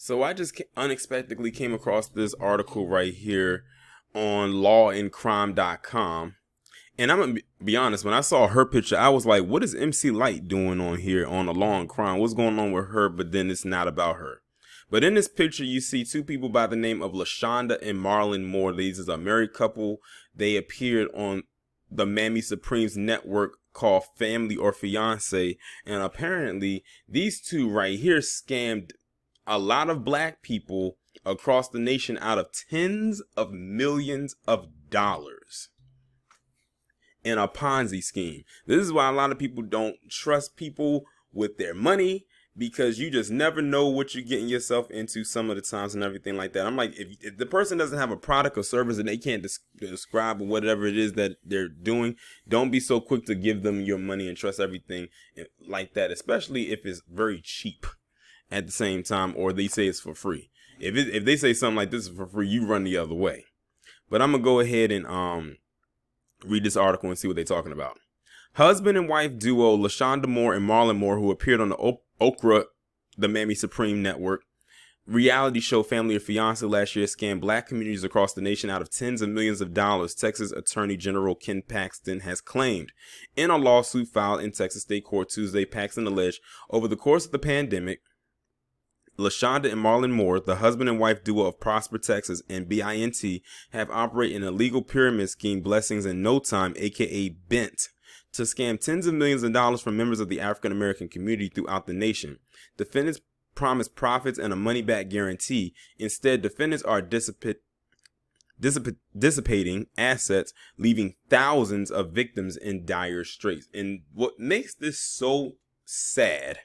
So I just unexpectedly came across this article right here on lawandcrime.com. And I'm going to be honest, when I saw her picture, I was like, what is MC Light doing on here on the Law and Crime? What's going on with her? But then it's not about her. But in this picture, you see two people by the name of LaShonda and Marlon Moore. These is a married couple. They appeared on the Mammy Supremes network called Family or Fiance. And apparently, these two right here scammed a lot of black people across the nation out of tens of millions of dollars in a Ponzi scheme. This is why a lot of people don't trust people with their money, because you just never know what you're getting yourself into some of the times and everything like that. I'm like, if the person doesn't have a product or service and they can't describe whatever it is that they're doing, don't be so quick to give them your money and trust everything like that, especially if it's very cheap at the same time, or they say it's for free. If they say something like this is for free, you run the other way. But I'm gonna go ahead and read this article and see what they're talking about. Husband and wife duo LaShonda Moore and Marlon Moore, who appeared on the Okra, the Mammy Supreme Network reality show Family or Fiance last year, scammed black communities across the nation out of tens of millions of dollars, Texas Attorney General Ken Paxton has claimed. In a lawsuit filed in Texas State Court Tuesday, Paxton alleged over the course of the pandemic, LaShonda and Marlon Moore, the husband and wife duo of Prosper, Texas, and BINT, have operated an illegal pyramid scheme, Blessings in No Time, aka Bent, to scam tens of millions of dollars from members of the African American community throughout the nation. Defendants promise profits and a money-back guarantee. Instead, defendants are dissipating assets, leaving thousands of victims in dire straits. And what makes this so sad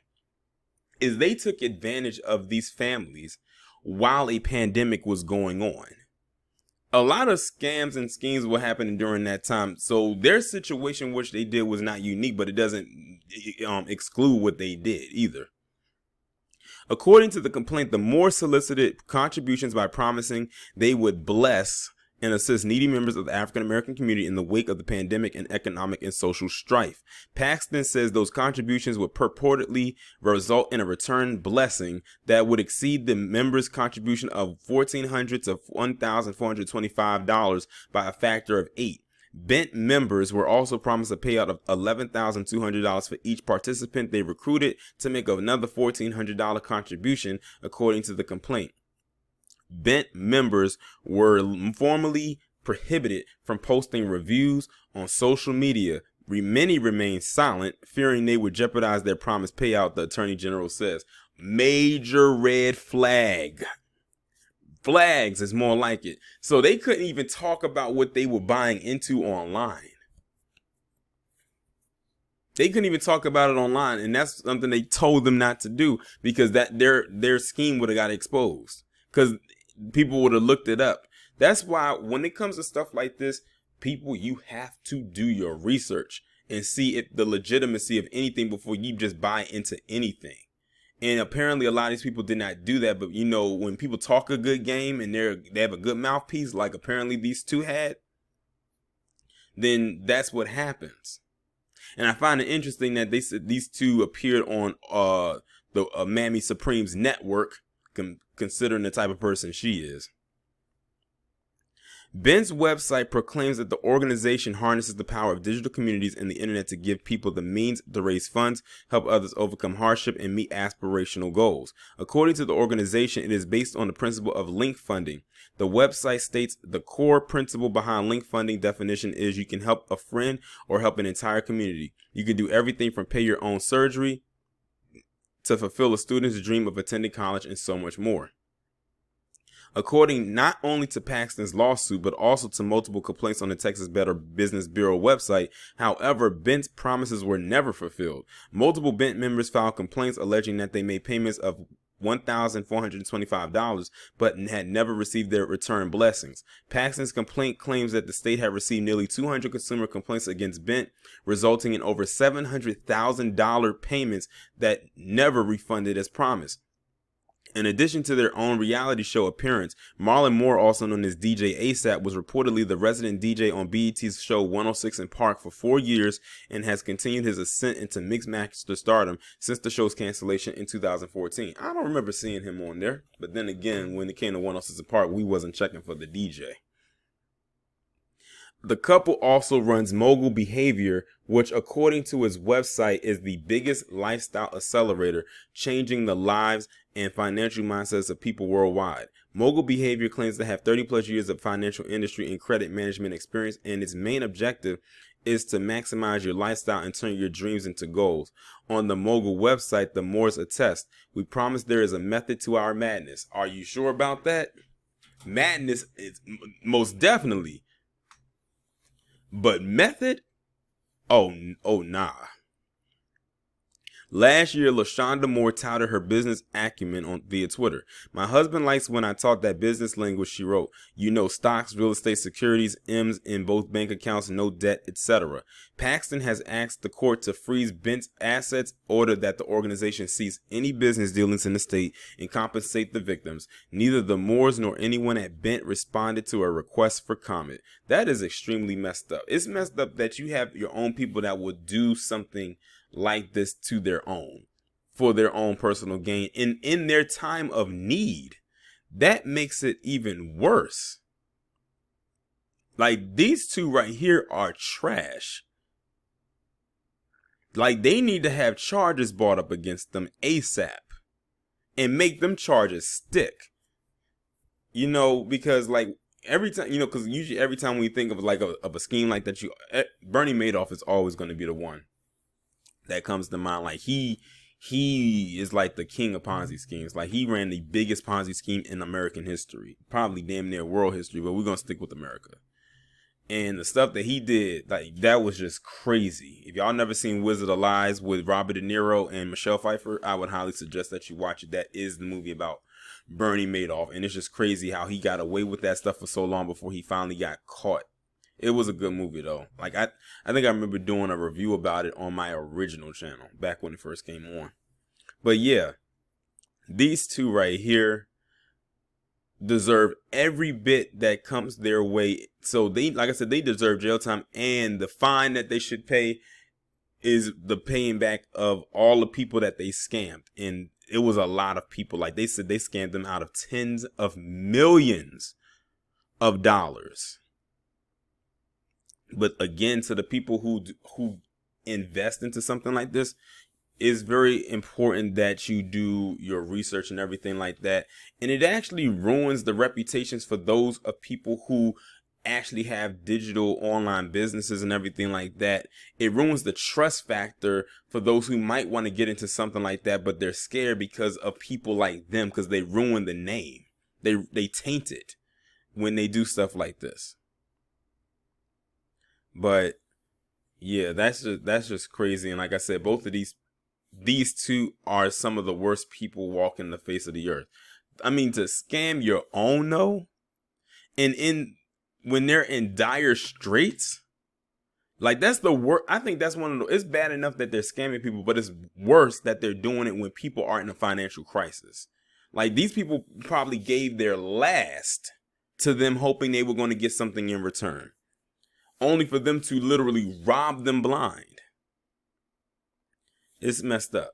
is they took advantage of these families while a pandemic was going on. A lot of scams and schemes were happening during that time. So their situation, which they did, was not unique, but it doesn't exclude what they did either. According to the complaint, the Moore solicited contributions by promising they would bless and assist needy members of the African American community in the wake of the pandemic and economic and social strife. Paxton says those contributions would purportedly result in a return blessing that would exceed the members' contribution of $1,400 to $1,425 by a factor of 8. Bent members were also promised a payout of $11,200 for each participant they recruited to make another $1,400 contribution, according to the complaint. Bent members were formally prohibited from posting reviews on social media. Many remained silent, fearing they would jeopardize their promised payout, the Attorney General says. Major red flag. Flags is more like it. So they couldn't even talk about what they were buying into online. They couldn't even talk about it online, and that's something they told them not to do, because that their scheme would have got exposed, because people would have looked it up. That's why when it comes to stuff like this, people, you have to do your research and see if the legitimacy of anything before you just buy into anything. And apparently a lot of these people did not do that. But you know, when people talk a good game and they have a good mouthpiece, like apparently these two had, then that's what happens. And I find it interesting that they said these two appeared on the Mammy Supremes network, considering the type of person she is. Bent's website proclaims that the organization harnesses the power of digital communities and the internet to give people the means to raise funds, help others overcome hardship, and meet aspirational goals. According to the organization, it is based on the principle of link funding. The website states the core principle behind link funding definition is you can help a friend or help an entire community. You can do everything from pay your own surgery to fulfill a student's dream of attending college and so much more. According not only to Paxton's lawsuit, but also to multiple complaints on the Texas Better Business Bureau website, however, Bent's promises were never fulfilled. Multiple Bent members filed complaints alleging that they made payments of $1,425, but had never received their return blessings. Paxton's complaint claims that the state had received nearly 200 consumer complaints against Bent, resulting in over $700,000 payments that never refunded as promised. In addition to their own reality show appearance, Marlon Moore, also known as DJ ASAP, was reportedly the resident DJ on BET's show 106 in Park for 4 years and has continued his ascent into mixed master stardom since the show's cancellation in 2014. I don't remember seeing him on there, but then again, when it came to 106 in Park, we wasn't checking for the DJ. The couple also runs Mogul Behavior, which according to its website is the biggest lifestyle accelerator, changing the lives and financial mindsets of people worldwide. Mogul Behavior claims to have 30 plus years of financial industry and credit management experience, and its main objective is to maximize your lifestyle and turn your dreams into goals. On the Mogul website, the Moores attest, "We promise there is a method to our madness." Are you sure about that? Madness is most definitely. But method? Oh nah. Last year, LaShonda Moore touted her business acumen via Twitter. "My husband likes when I talk that business language," she wrote. "You know, stocks, real estate, securities, M's in both bank accounts, no debt, etc." Paxton has asked the court to freeze Bent's assets, order that the organization cease any business dealings in the state, and compensate the victims. Neither the Moores nor anyone at Bent responded to a request for comment. That is extremely messed up. It's messed up that you have your own people that would do something like this to their own, for their own personal gain, and in their time of need. That makes it even worse. Like, these two right here are trash. Like, they need to have charges brought up against them ASAP and make them charges stick. You know, because like every time, you know, because usually every time we think of like a scheme like that, Bernie Madoff is always going to be the one that comes to mind. Like he is like the king of Ponzi schemes. Like he ran the biggest Ponzi scheme in American history, probably damn near world history, but we're going to stick with America. And the stuff that he did, like, that was just crazy. If y'all never seen Wizard of Lies with Robert De Niro and Michelle Pfeiffer, I would highly suggest that you watch it. That is the movie about Bernie Madoff. And it's just crazy how he got away with that stuff for so long before he finally got caught. It was a good movie though. Like I think I remember doing a review about it on my original channel back when it first came on. But yeah, these two right here deserve every bit that comes their way. So they, like I said, they deserve jail time, and the fine that they should pay is the paying back of all the people that they scammed. And it was a lot of people. Like they said, they scammed them out of tens of millions of dollars. But again, to the people who invest into something like this, it's very important that you do your research and everything like that. And it actually ruins the reputations for those of people who actually have digital online businesses and everything like that. It ruins the trust factor for those who might want to get into something like that, but they're scared because of people like them, because they ruin the name. They taint it when they do stuff like this. But yeah, that's just crazy. And like I said, both of these two are some of the worst people walking the face of the earth. I mean, to scam your own though, and when they're in dire straits, like that's the worst. I think that's one of the. It's bad enough that they're scamming people, but it's worse that they're doing it when people are in a financial crisis. Like these people probably gave their last to them, hoping they were going to get something in return, only for them to literally rob them blind. It's messed up.